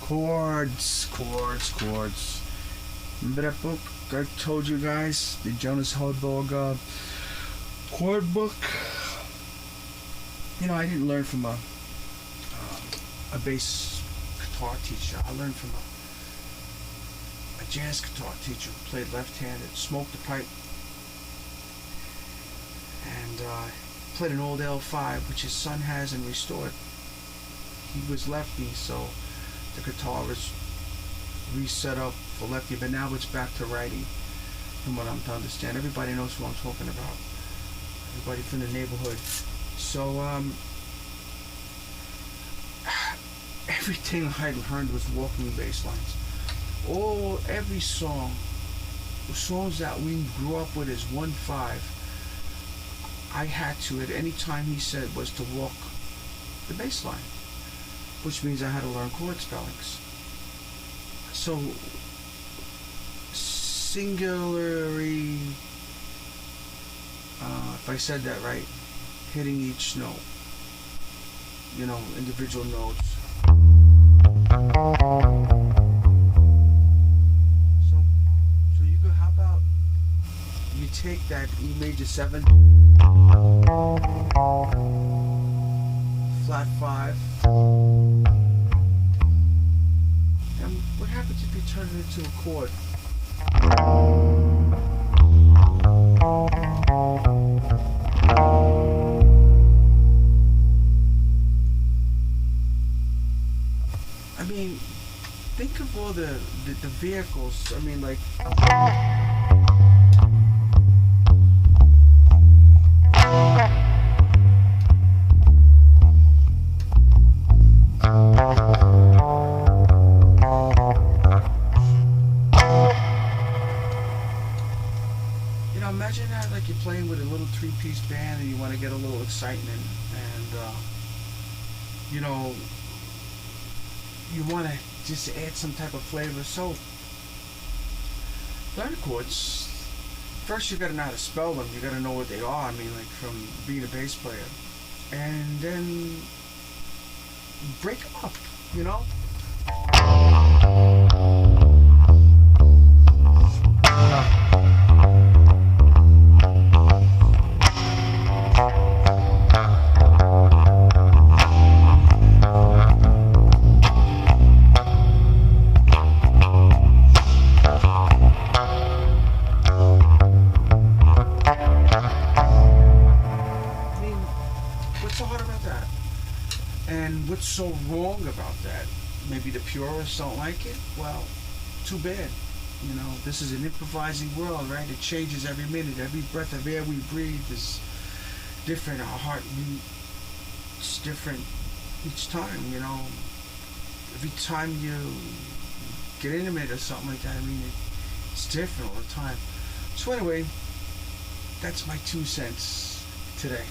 Chords. Remember that book I told you guys? The Jonas Hardberg chord book? You know, I didn't learn from a bass guitar teacher. I learned from a jazz guitar teacher who played left-handed, smoked the pipe, and played an old L5, which his son has and restored. He was lefty, so the guitar was reset up for lefty, but now it's back to righty, from what I'm to understand. Everybody knows who I'm talking about. Everybody from the neighborhood. So, everything I learned was walking bass lines. Every song, songs that we grew up with as 1-5, I had to, at any time he said, was to walk the bass line, which means I had to learn chord spellings. So, singularly, if I said that right, hitting each note, you know, individual notes. So you could, how about you take that E major 7, flat 5, and what happens if you turn it into a chord? I mean, think of all the vehicles. I mean, like, you know, imagine that, like, you're playing with a little 3-piece band and you want to get a little excitement, and you know, you want to just add some type of flavor. So learn chords. First you got to know how to spell them. You got to know what they are. I mean, like, from being a bass player, and then break them up, you know. What's so hard about that? And what's so wrong about that? Maybe the purists don't like it? Well, too bad. You know, this is an improvising world, right? It changes every minute. Every breath of air we breathe is different. Our heart beats different each time, you know. Every time you get intimate or something like that, I mean, it's different all the time. So anyway, that's my 2 cents today.